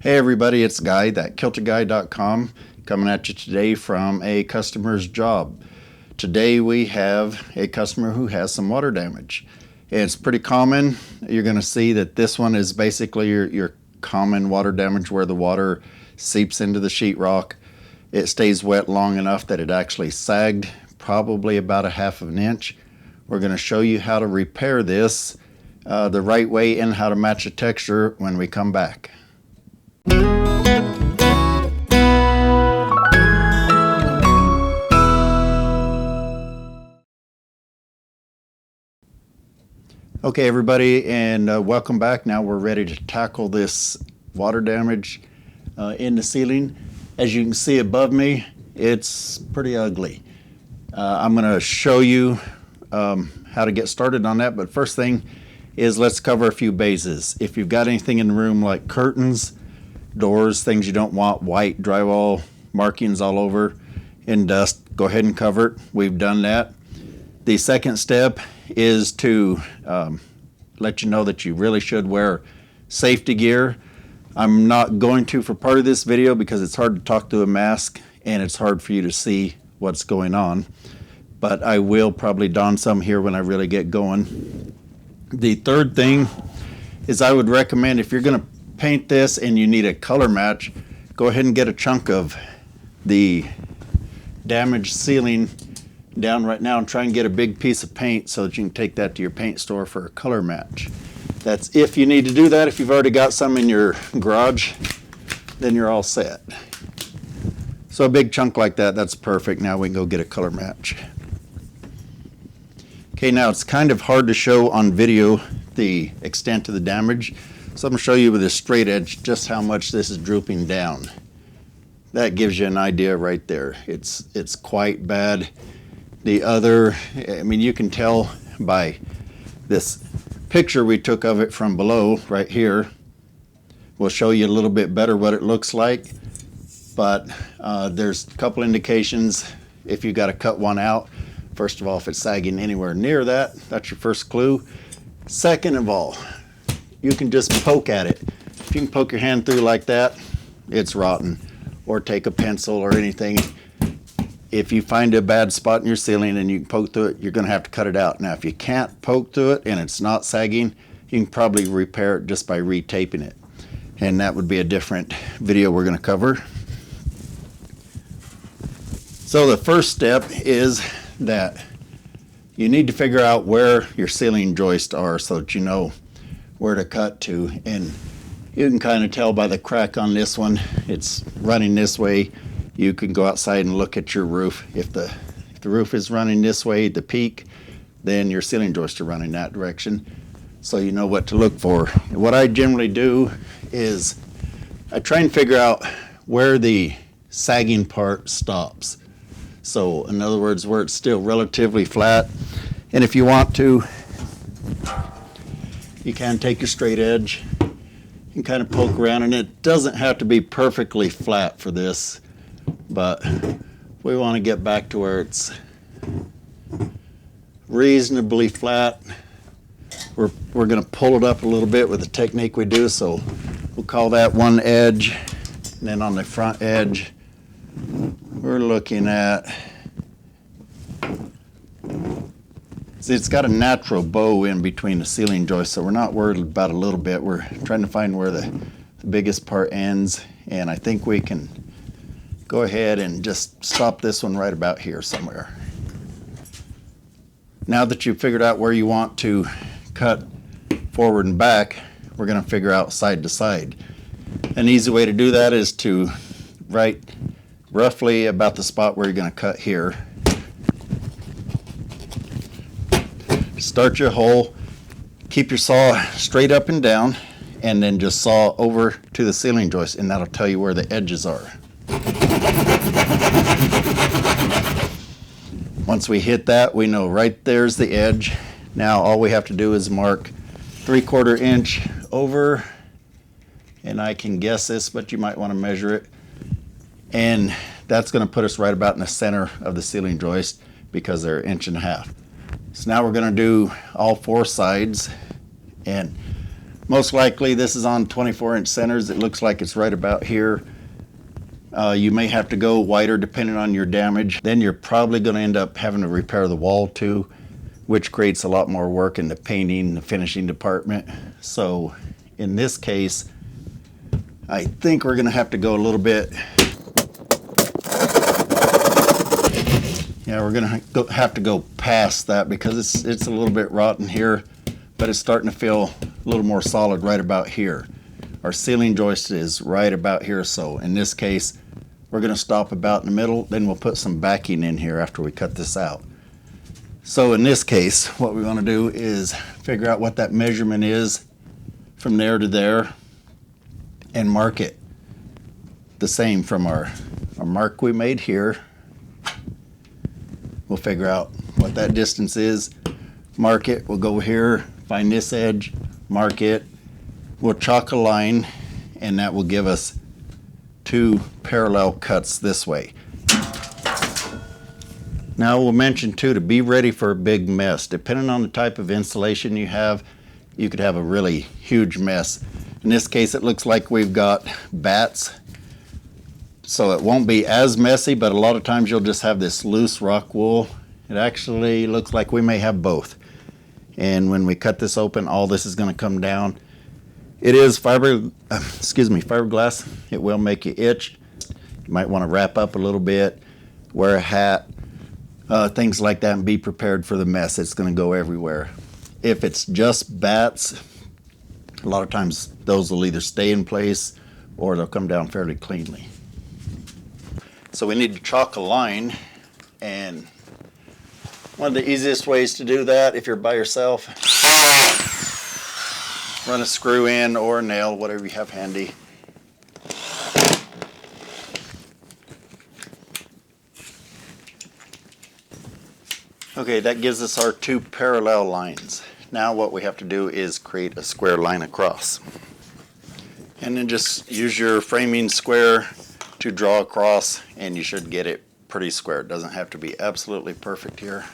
Hey everybody, it's Guy, that KiltedGuy.com, coming at you today from a customer's job. Today we have a customer who has some water damage. It's pretty common. You're going to see that this one is basically your common water damage where the water seeps into the sheetrock. It stays wet long enough that it actually sagged, probably about 1/2 inch. We're going to show you how to repair this the right way and how to match the texture when we come back. Okay everybody, and welcome back. Now we're ready to tackle this water damage in the ceiling. As you can see above me, it's pretty ugly. I'm going to show you how to get started on that, but first thing is let's cover a few bases. If you've got anything in the room like curtains, doors, things you don't want, white drywall markings all over in dust, go ahead and cover it. We've done that. The second step is to let you know that you really should wear safety gear. I'm not going to for part of this video because it's hard to talk through a mask and it's hard for you to see what's going on, but I will probably don some here when I really get going. The third thing is I would recommend, if you're going to paint this and you need a color match, go ahead and get a chunk of the damaged ceiling down right now and try and get a big piece of paint so that you can take that to your paint store for a color match. That's if you need to do that. If you've already got some in your garage, then you're all set. So a big chunk like that, that's perfect. Now we can go get a color match. Okay, now it's kind of hard to show on video the extent of the damage. So I'm going to show you with a straight edge just how much this is drooping down. That gives you an idea right there. It's quite bad. The other, I mean, you can tell by this picture we took of it from below right here. We'll show you a little bit better what it looks like. But there's a couple indications if you got to cut one out. First of all, if it's sagging anywhere near that, that's your first clue. Second of all, you can just poke at it. If you can poke your hand through like that, it's rotten. Or take a pencil or anything. If you find a bad spot in your ceiling and you can poke through it, you're going to have to cut it out. Now, if you can't poke through it and it's not sagging, you can probably repair it just by retaping it. And that would be a different video we're going to cover. So the first step is that you need to figure out where your ceiling joists are so that you know where to cut to. And you can kind of tell by the crack on this one, it's running this way. You can go outside and look at your roof. If the roof is running this way, the peak, then your ceiling joists are running that direction. So you know what to look for. And what I generally do is I try and figure out where the sagging part stops. So in other words, where it's still relatively flat. And if you want to, you can take your straight edge and kind of poke around, and it doesn't have to be perfectly flat for this, but we want to get back to where it's reasonably flat. We're going to pull it up a little bit with the technique we do, so we'll call that one edge, and then on the front edge we're looking at, see, it's got a natural bow in between the ceiling joists, so we're not worried about a little bit. We're trying to find where the biggest part ends, and I think we can go ahead and just stop this one right about here somewhere. Now that you've figured out where you want to cut forward and back, we're going to figure out side to side. An easy way to do that is to write roughly about the spot where you're going to cut here. Start your hole, keep your saw straight up and down, and then just saw over to the ceiling joist, and that'll tell you where the edges are. Once we hit that, we know right there's the edge. Now all we have to do is mark 3/4 inch over, and I can guess this, but you might want to measure it. And that's going to put us right about in the center of the ceiling joist because they're 1.5 inches. So now we're going to do all 4 sides, and Most likely this is on 24-inch centers. It looks like it's right about here. You may have to go wider depending on your damage. Then you're probably going to end up having to repair the wall too, which creates a lot more work in the painting, the finishing department. So in this case, I think we're going to have to go a little bit. Yeah, we're going to have to go past that because it's a little bit rotten here, but it's starting to feel a little more solid right about here. Our ceiling joist is right about here, so in this case, we're going to stop about in the middle, then we'll put some backing in here after we cut this out. So in this case, what we want to do is figure out what that measurement is from there to there and mark it the same from our mark we made here. We'll figure out what that distance is, mark it, we'll go here, find this edge, mark it, we'll chalk a line, and that will give us 2 parallel cuts this way. Now we'll mention too, to be ready for a big mess. Depending on the type of insulation you have, you could have a really huge mess. In this case, it looks like we've got bats, so it won't be as messy, but a lot of times you'll just have this loose rock wool. It actually looks like we may have both. And when we cut this open, all this is going to come down. It is fiberglass. It will make you itch. You might want to wrap up a little bit, wear a hat, things like that, and be prepared for the mess. It's going to go everywhere. If it's just bats, a lot of times those will either stay in place or they'll come down fairly cleanly. So we need to chalk a line, and one of the easiest ways to do that, if you're by yourself, run a screw in or a nail, whatever you have handy. Okay, that gives us our 2 parallel lines. Now what we have to do is create a square line across. And then just use your framing square to draw across, and you should get it pretty square. It doesn't have to be absolutely perfect here.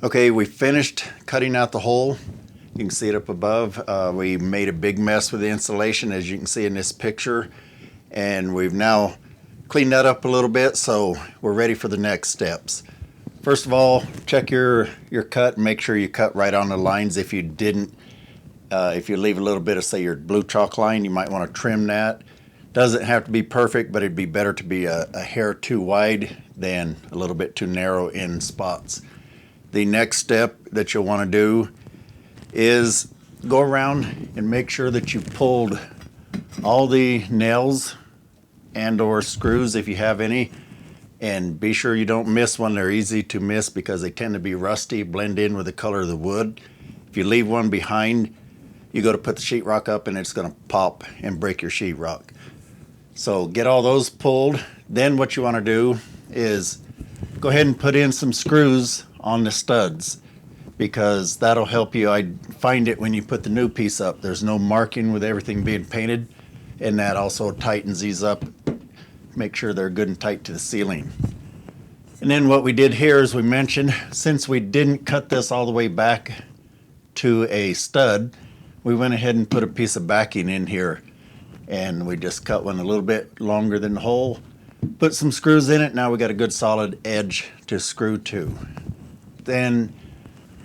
Okay, we finished cutting out the hole. You can see it up above. We made a big mess with the insulation, as you can see in this picture, and we've now cleaned that up a little bit, so we're ready for the next steps. First of all, check your cut and make sure you cut right on the lines. If you didn't, if you leave a little bit of, say, your blue chalk line, you might want to trim that. Doesn't have to be perfect, but it'd be better to be a hair too wide than a little bit too narrow in spots. The next step that you'll want to do is go around and make sure that you pulled all the nails and or screws if you have any, and be sure you don't miss one. They're easy to miss because they tend to be rusty, blend in with the color of the wood. If you leave one behind, you go to put the sheetrock up and it's going to pop and break your sheetrock. So get all those pulled. Then what you want to do is go ahead and put in some screws on the studs, because that'll help you. I find it when you put the new piece up, there's no marking with everything being painted, and that also tightens these up. Make sure they're good and tight to the ceiling. And then what we did here, as we mentioned, since we didn't cut this all the way back to a stud, we went ahead and put a piece of backing in here, and we just cut one a little bit longer than the hole, put some screws in it. Now we got a good solid edge to screw to. Then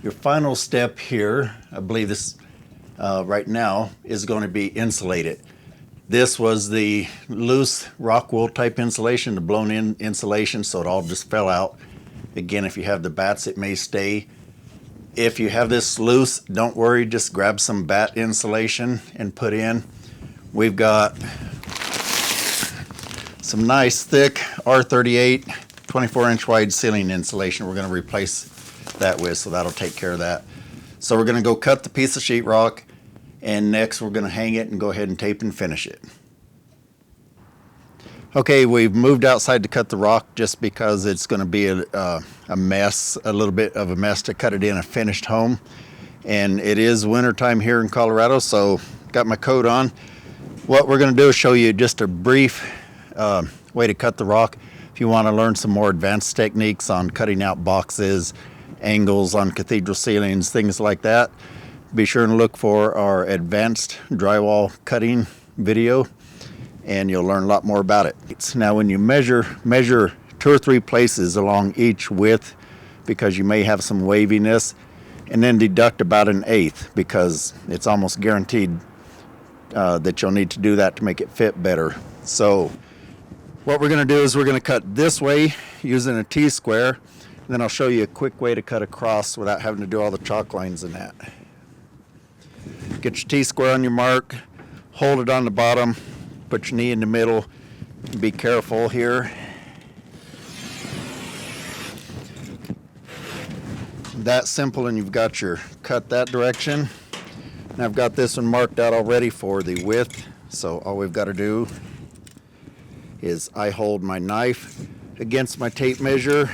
your final step here, I believe this right now, is going to be insulated. This was the loose rock wool type insulation, the blown in insulation, so it all just fell out. Again, if you have the bats, it may stay. If you have this loose, don't worry, just grab some batt insulation and put in. We've got some nice thick R38 24-inch wide ceiling insulation we're going to replace that with, so that'll take care of that. So we're going to go cut the piece of sheetrock, and next we're going to hang it and go ahead and tape and finish it. Okay, we've moved outside to cut the rock just because it's going to be a mess, a little bit of a mess to cut it in a finished home. And it is winter time here in Colorado, so got my coat on. What we're going to do is show you just a brief way to cut the rock. If you want to learn some more advanced techniques on cutting out boxes, angles on cathedral ceilings, things like that, be sure and look for our advanced drywall cutting video, and you'll learn a lot more about it. Now when you measure 2 or 3 places along each width, because you may have some waviness, and then deduct about 1/8, because it's almost guaranteed that you'll need to do that to make it fit better. So what we're going to do is we're going to cut this way using a T-square, and then I'll show you a quick way to cut across without having to do all the chalk lines and that. Get your T-square on your mark, hold it on the bottom, put your knee in the middle, be careful here. That simple, and you've got your cut that direction. And I've got this one marked out already for the width, so all we've got to do is I hold my knife against my tape measure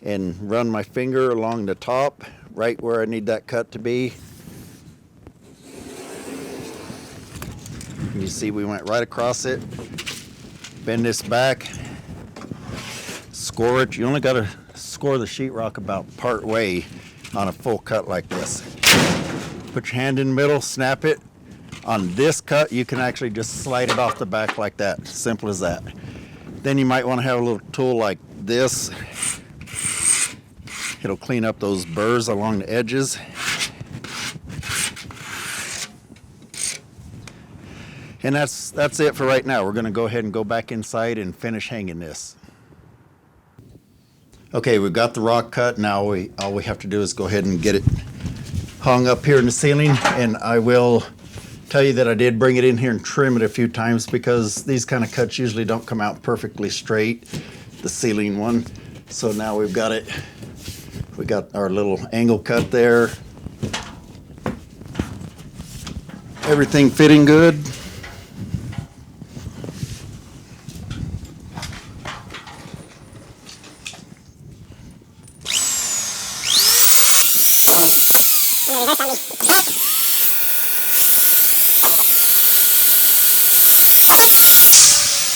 and run my finger along the top, right where I need that cut to be. You see we went right across it. Bend this back, score it. You only got to score the sheetrock about part way on a full cut like this. Put your hand in the middle, snap it. On this cut, you can actually just slide it off the back like that. Simple as that. Then you might want to have a little tool like this. It'll clean up those burrs along the edges. And that's it for right now. We're going to go ahead and go back inside and finish hanging this. Okay, we've got the rock cut. Now all we have to do is go ahead and get it hung up here in the ceiling. And I will tell you that I did bring it in here and trim it a few times, because these kind of cuts usually don't come out perfectly straight, the ceiling one. So now we've got it. We got our little angle cut there. Everything fitting good.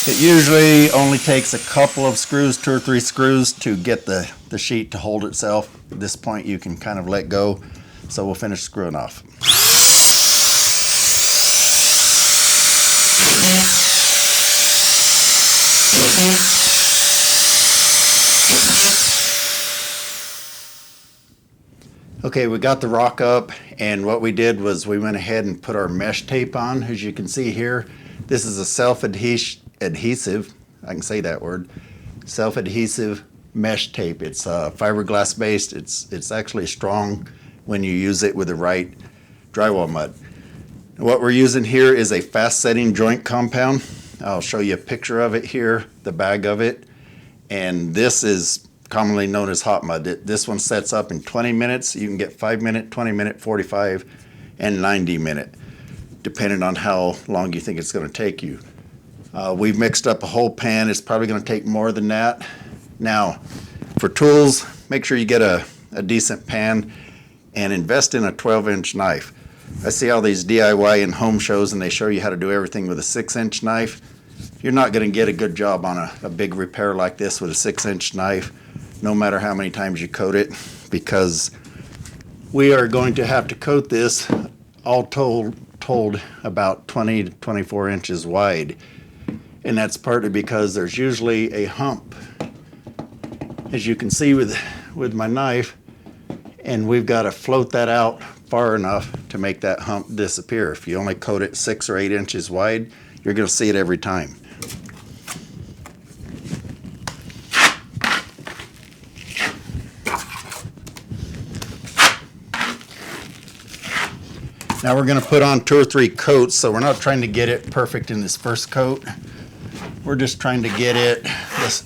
It usually only takes a couple of screws, 2 or 3 screws, to get the sheet to hold itself. At this point you can kind of let go, so we'll finish screwing off. Okay, we got the rock up, and what we did was we went ahead and put our mesh tape on. As you can see here, this is a self-adhesive, I can say that word, self-adhesive mesh tape. It's fiberglass based. It's actually strong when you use it with the right drywall mud. What we're using here is a fast setting joint compound. I'll show you a picture of it here, the bag of it. And this is commonly known as hot mud. This one sets up in 20 minutes. You can get 5-minute, 20-minute, 45, and 90-minute, depending on how long you think it's going to take you. We've mixed up a whole pan. It's probably going to take more than that. Now, for tools, make sure you get a decent pan and invest in a 12-inch knife. I see all these DIY and home shows, and they show you how to do everything with a 6-inch knife. You're not going to get a good job on a big repair like this with a 6-inch knife, no matter how many times you coat it, because we are going to have to coat this all told about 20 to 24 inches wide. And that's partly because there's usually a hump, as you can see with my knife, and we've got to float that out far enough to make that hump disappear. If you only coat it 6 or 8 inches wide, you're going to see it every time. Now we're going to put on 2 or 3 coats, so we're not trying to get it perfect in this first coat. We're just trying to get it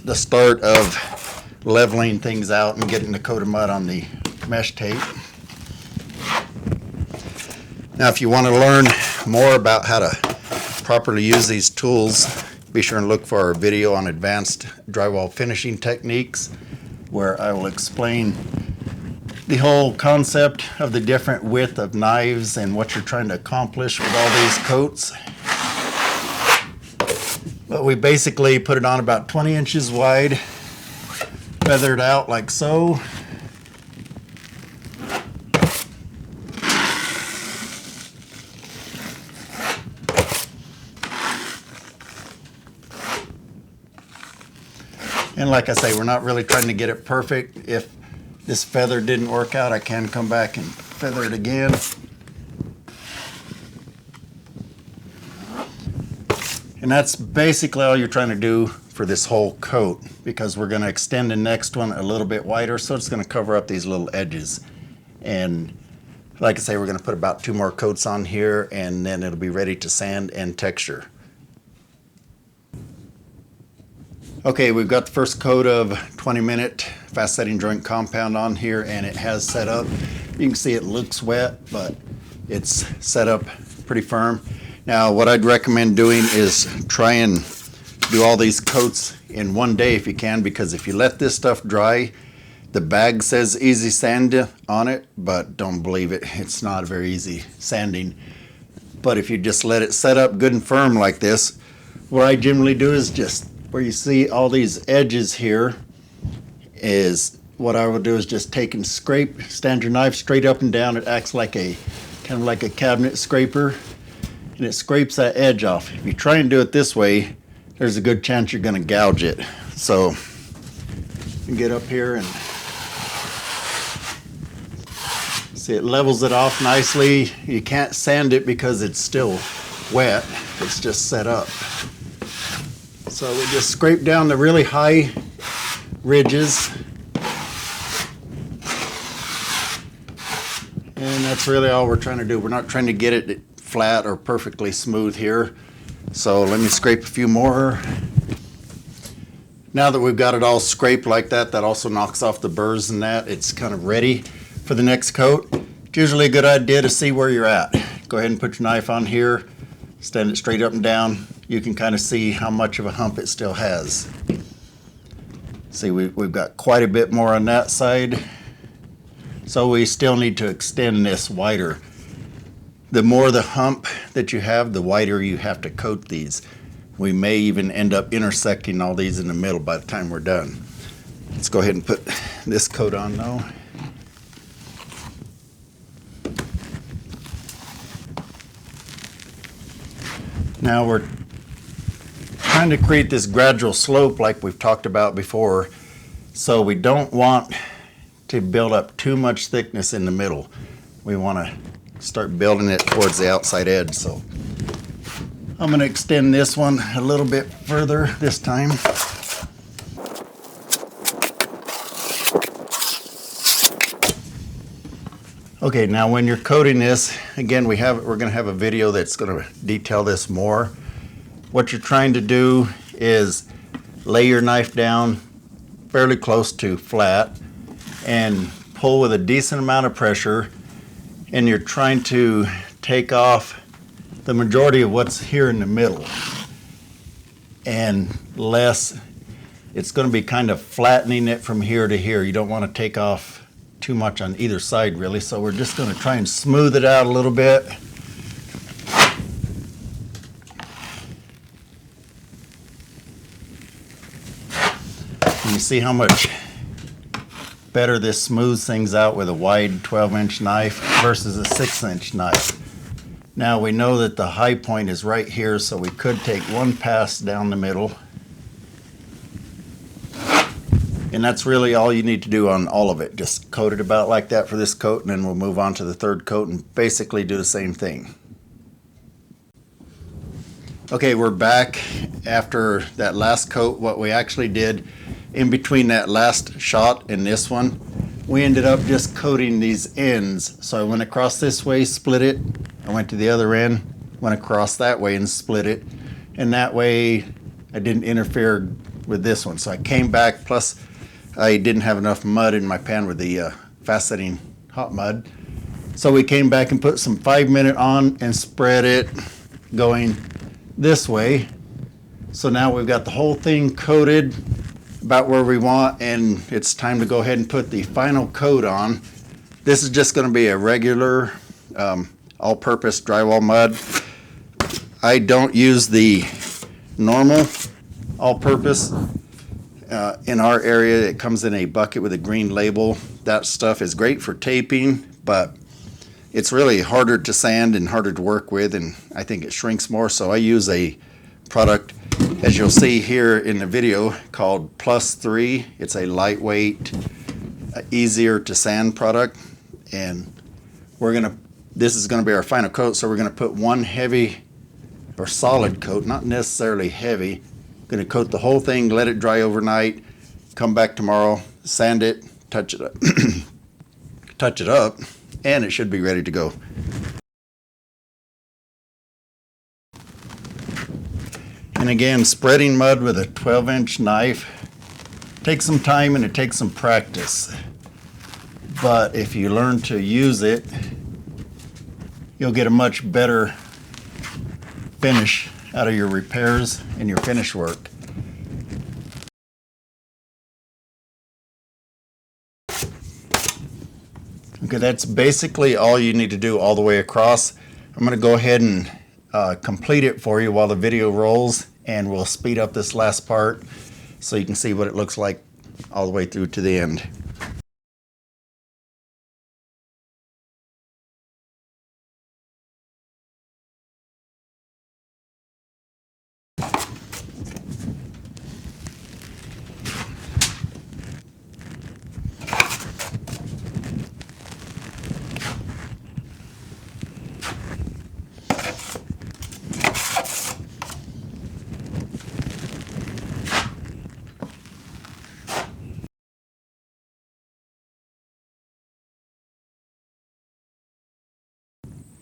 the start of leveling things out and getting the coat of mud on the mesh tape. Now if you want to learn more about how to properly use these tools, be sure and look for our video on advanced drywall finishing techniques, where I will explain the whole concept of the different width of knives and what you're trying to accomplish with all these coats. But we basically put it on about 20 inches wide, feathered out like so. And like I say, we're not really trying to get it perfect. If this feather didn't work out, I can come back and feather it again. And that's basically all you're trying to do for this whole coat, because we're going to extend the next one a little bit wider, so it's going to cover up these little edges. And like I say, we're going to put about 2 more coats on here, and then it'll be ready to sand and texture. Okay, we've got the first coat of 20-minute fast setting joint compound on here, and it has set up. You can see it looks wet, but it's set up pretty firm. Now what I'd recommend doing is try and do all these coats in one day if you can, because if you let this stuff dry, the bag says easy sand on it, but don't believe it. It's not very easy sanding. But if you just let it set up good and firm like this, what I generally do is just where you see all these edges here, is what I will do is just take and scrape, stand your knife straight up and down. It acts like a kind of like a cabinet scraper, and it scrapes that edge off. If you try and do it this way, there's a good chance you're going to gouge it. So you get up here and see it levels it off nicely. You can't sand it because it's still wet. It's just set up. So we just scrape down the really high ridges. And that's really all we're trying to do. We're not trying to get it flat or perfectly smooth here. So let me scrape a few more. Now that we've got it all scraped like that, that also knocks off the burrs and that. It's kind of ready for the next coat. It's usually a good idea to see where you're at. Go ahead and put your knife on here, stand it straight up and down. You can kind of see how much of a hump it still has. See, we've got quite a bit more on that side. So we still need to extend this wider. The more the hump that you have, the wider you have to coat these. We may even end up intersecting all these in the middle by the time we're done. Let's go ahead and put this coat on though. Now we're trying to create this gradual slope like we've talked about before, so we don't want to build up too much thickness in the middle. We want to start building it towards the outside edge. So I'm going to extend this one a little bit further this time. Okay, now when you're coating this, again, we're going to have a video that's going to detail this more. What you're trying to do is lay your knife down fairly close to flat and pull with a decent amount of pressure, and you're trying to take off the majority of what's here in the middle, and less, it's going to be kind of flattening it from here to here. You don't want to take off too much on either side really, so we're just going to try and smooth it out a little bit. And you see how much better this smooths things out with a wide 12-inch knife versus a 6-inch knife. Now we know that the high point is right here, so we could take one pass down the middle. And that's really all you need to do on all of it. Just coat it about like that for this coat, and then we'll move on to the third coat and basically do the same thing. Okay, we're back after that last coat. What we actually did in between that last shot and this one, we ended up just coating these ends. So I went across this way, split it, I went to the other end, went across that way and split it. And that way I didn't interfere with this one. So I came back, plus I didn't have enough mud in my pan with the fast setting hot mud. So we came back and put some 5-minute on and spread it going this way. So now we've got the whole thing coated about where we want, and it's time to go ahead and put the final coat on. This is just going to be a regular all-purpose drywall mud. I don't use the normal all-purpose. In our area, it comes in a bucket with a green label. That stuff is great for taping, but it's really harder to sand and harder to work with, and I think it shrinks more. So I use a product, as you'll see here in the video, called +3. It's a lightweight, easier to sand product, and this is gonna be our final coat. So we're gonna put one heavy or solid coat, not necessarily heavy. Gonna coat the whole thing, let it dry overnight, come back tomorrow, sand it, touch it up, touch it up, and it should be ready to go. And again, spreading mud with a 12-inch knife takes some time and it takes some practice. But if you learn to use it, you'll get a much better finish out of your repairs and your finish work. Okay, that's basically all you need to do all the way across. I'm going to go ahead and complete it for you while the video rolls, and we'll speed up this last part so you can see what it looks like all the way through to the end.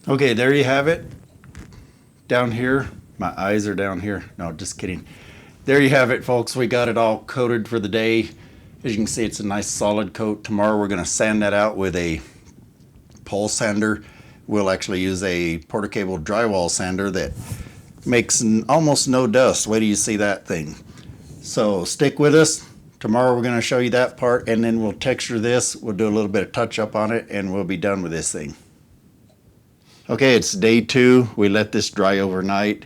Okay, there you have it. Down here, my eyes are down here. No, just kidding. There you have it, folks. We got it all coated for the day. As you can see, it's a nice solid coat. Tomorrow we're gonna sand that out with a pole sander. We'll actually use a portable drywall sander that makes almost no dust. Wait till you see that thing. So stick with us. Tomorrow we're gonna show you that part, and then we'll texture this. We'll do a little bit of touch up on it, and we'll be done with this thing. Okay, it's day 2. We let this dry overnight,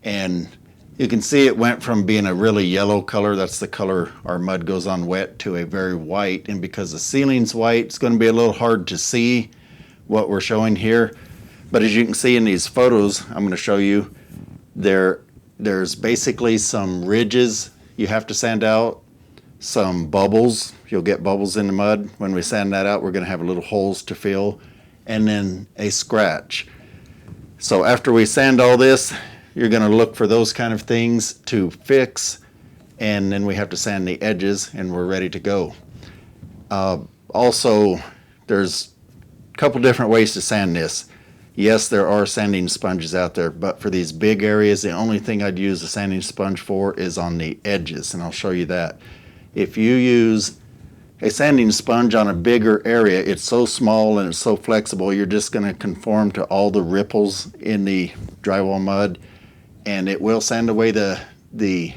and you can see it went from being a really yellow color, that's the color our mud goes on wet, to a very white. And because the ceiling's white, it's going to be a little hard to see what we're showing here. But as you can see in these photos I'm going to show you, there's basically some ridges you have to sand out, some bubbles. You'll get bubbles in the mud. When we sand that out, we're going to have little holes to fill, and then a scratch. So after we sand all this, you're going to look for those kind of things to fix, and then we have to sand the edges, and we're ready to go. Also, there's a couple different ways to sand this. Yes, there are sanding sponges out there, but for these big areas, the only thing I'd use a sanding sponge for is on the edges, and I'll show you that. If you use a sanding sponge on a bigger area, it's so small and it's so flexible, you're just going to conform to all the ripples in the drywall mud, and it will sand away the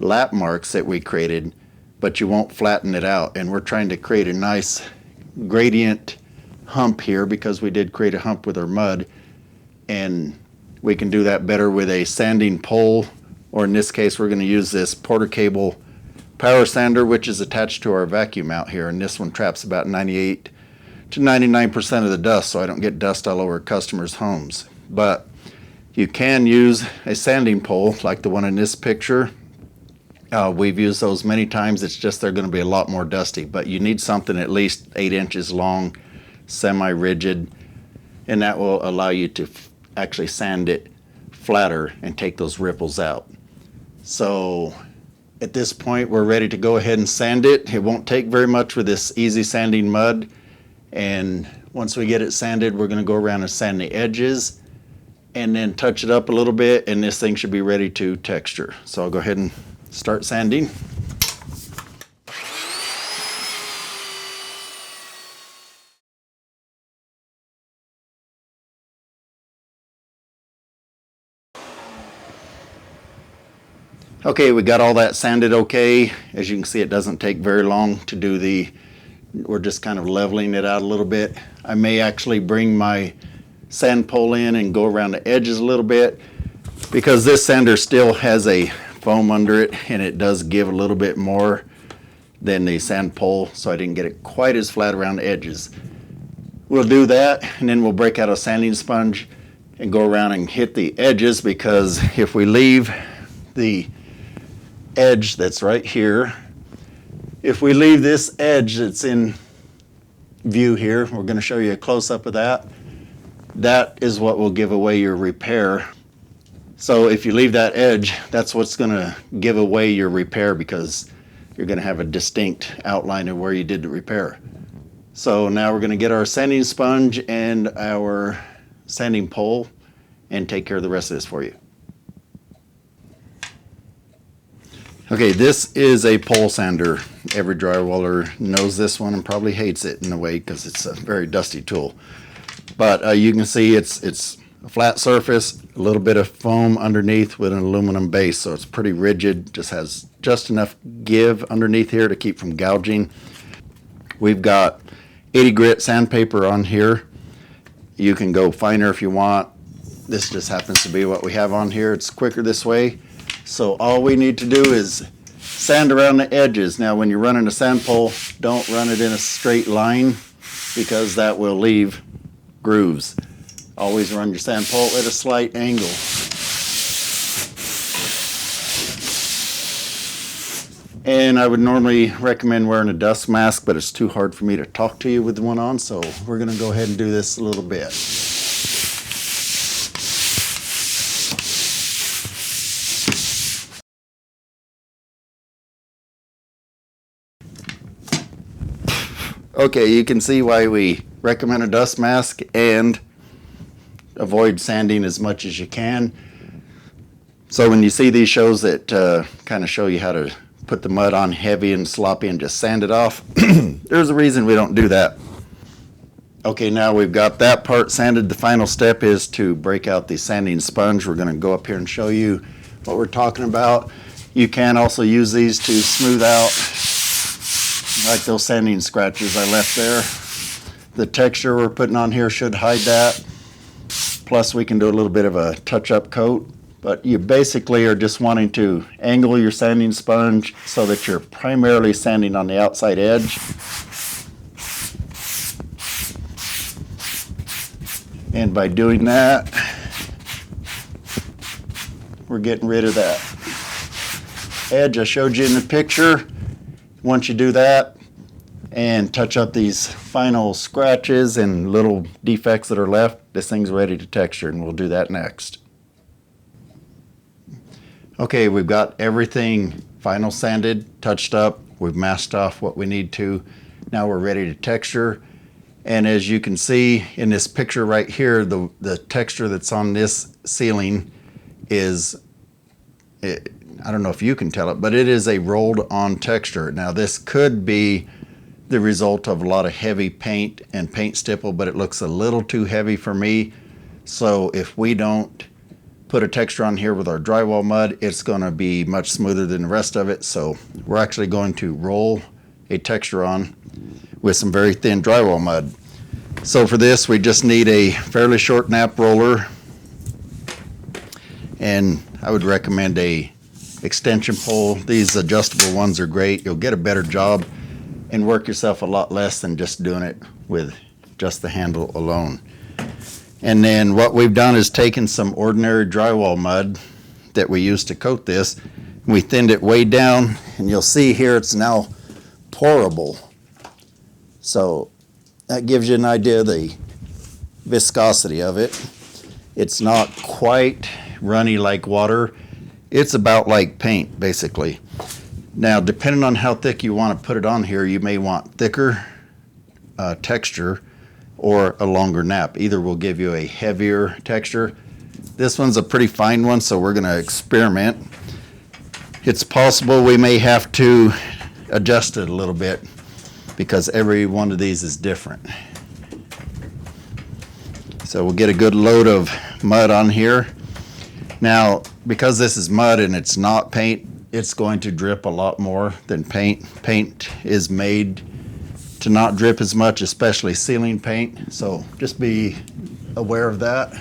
lap marks that we created, but you won't flatten it out. And we're trying to create a nice gradient hump here because we did create a hump with our mud, and we can do that better with a sanding pole, or in this case we're going to use this portable power sander, which is attached to our vacuum out here, and this one traps about 98 to 99% of the dust, so I don't get dust all over customers' homes. But you can use a sanding pole like the one in this picture. We've used those many times. It's just they're going to be a lot more dusty, but you need something at least 8 inches long, semi-rigid, and that will allow you to actually sand it flatter and take those ripples out. So at this point, we're ready to go ahead and sand it. It won't take very much with this easy sanding mud. And once we get it sanded, we're going to go around and sand the edges. and then touch it up a little bit, and this thing should be ready to texture. So I'll go ahead and start sanding. Okay, we got all that sanded okay. As you can see, it doesn't take very long to do we're just kind of leveling it out a little bit. I may actually bring my sand pole in and go around the edges a little bit, because this sander still has a foam under it, and it does give a little bit more than the sand pole, so I didn't get it quite as flat around the edges. We'll do that, and then we'll break out a sanding sponge and go around and hit the edges, because if we leave the edge that's right here, if we leave this edge that's in view here, we're going to show you a close-up of that. That is what will give away your repair. So if you leave that edge, that's what's going to give away your repair, because you're going to have a distinct outline of where you did the repair. So now we're going to get our sanding sponge and our sanding pole and take care of the rest of this for you. Okay, this is a pole sander. Every drywaller knows this one and probably hates it in a way, because it's a very dusty tool. But you can see it's a flat surface, a little bit of foam underneath with an aluminum base, so it's pretty rigid, just has just enough give underneath here to keep from gouging. We've got 80 grit sandpaper on here. You can go finer if you want. This just happens to be what we have on here. It's quicker this way. So all we need to do is sand around the edges. Now when you're running a sand pole, don't run it in a straight line, because that will leave grooves. Always run your sand pole at a slight angle. And I would normally recommend wearing a dust mask, but it's too hard for me to talk to you with one on, so we're going to go ahead and do this a little bit. Okay, you can see why we recommend a dust mask and avoid sanding as much as you can. So when you see these shows that kind of show you how to put the mud on heavy and sloppy and just sand it off, there's a reason we don't do that. Okay, now we've got that part sanded. The final step is to break out the sanding sponge. We're going to go up here and show you what we're talking about. You can also use these to smooth out, like those sanding scratches I left there. The texture we're putting on here should hide that. Plus we can do a little bit of a touch-up coat. But you basically are just wanting to angle your sanding sponge so that you're primarily sanding on the outside edge. And by doing that, we're getting rid of that edge I showed you in the picture. Once you do that and touch up these final scratches and little defects that are left, this thing's ready to texture, and we'll do that next. Okay, we've got everything final sanded, touched up. We've masked off what we need to. Now we're ready to texture. And as you can see in this picture right here, the texture that's on this ceiling is, I don't know if you can tell it, but it is a rolled on texture. Now this could be the result of a lot of heavy paint and paint stipple, but it looks a little too heavy for me. So if we don't put a texture on here with our drywall mud, it's going to be much smoother than the rest of it. So we're actually going to roll a texture on with some very thin drywall mud. So for this, we just need a fairly short nap roller, and I would recommend a extension pole. These adjustable ones are great. You'll get a better job and work yourself a lot less than just doing it with just the handle alone. And then what we've done is taken some ordinary drywall mud that we used to coat this, and we thinned it way down, and you'll see here it's now pourable. So that gives you an idea of the viscosity of it. It's not quite runny like water. It's about like paint, basically. Now, depending on how thick you want to put it on here, you may want thicker texture or a longer nap. Either will give you a heavier texture. This one's a pretty fine one, so we're going to experiment. It's possible we may have to adjust it a little bit because every one of these is different. So we'll get a good load of mud on here. Now, because this is mud and it's not paint, it's going to drip a lot more than paint. Paint is made to not drip as much, especially ceiling paint. So just be aware of that.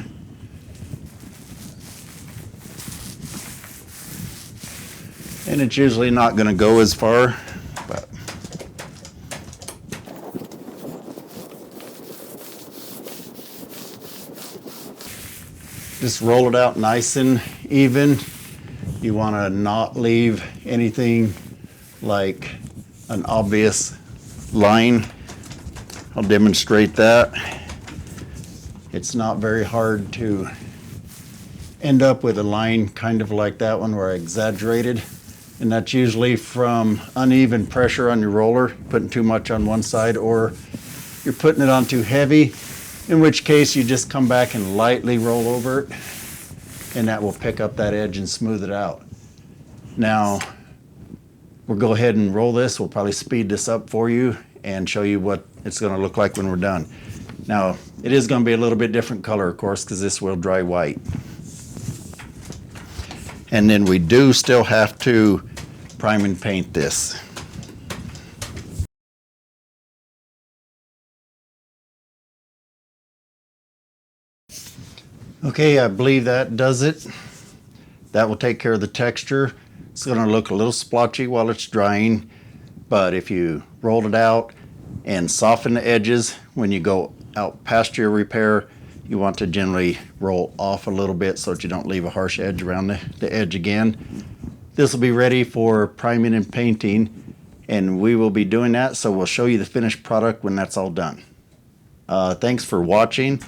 And it's usually not going to go as far, but just roll it out nice and even. You want to not leave anything like an obvious line. I'll demonstrate that. It's not very hard to end up with a line kind of like that one where I exaggerated. And that's usually from uneven pressure on your roller, putting too much on one side, or you're putting it on too heavy, in which case you just come back and lightly roll over it, and that will pick up that edge and smooth it out. Now, we'll go ahead and roll this. We'll probably speed this up for you and show you what it's going to look like when we're done. Now, it is going to be a little bit different color, of course, because this will dry white. And then we do still have to prime and paint this. Okay, I believe that does it. That will take care of the texture. It's going to look a little splotchy while it's drying, but if you roll it out and soften the edges when you go out past your repair, you want to generally roll off a little bit so that you don't leave a harsh edge around the edge again. This will be ready for priming and painting, and we will be doing that, so we'll show you the finished product when that's all done. Thanks for watching,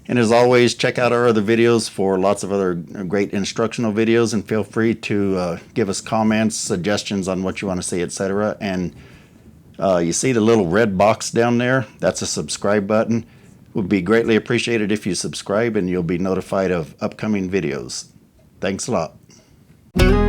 and as always, check out our other videos for lots of other great instructional videos, and feel free to give us comments, suggestions on what you want to see, etc. And you see the little red box down there? That's a subscribe button. Would be greatly appreciated if you subscribe, and you'll be notified of upcoming videos. Thanks a lot.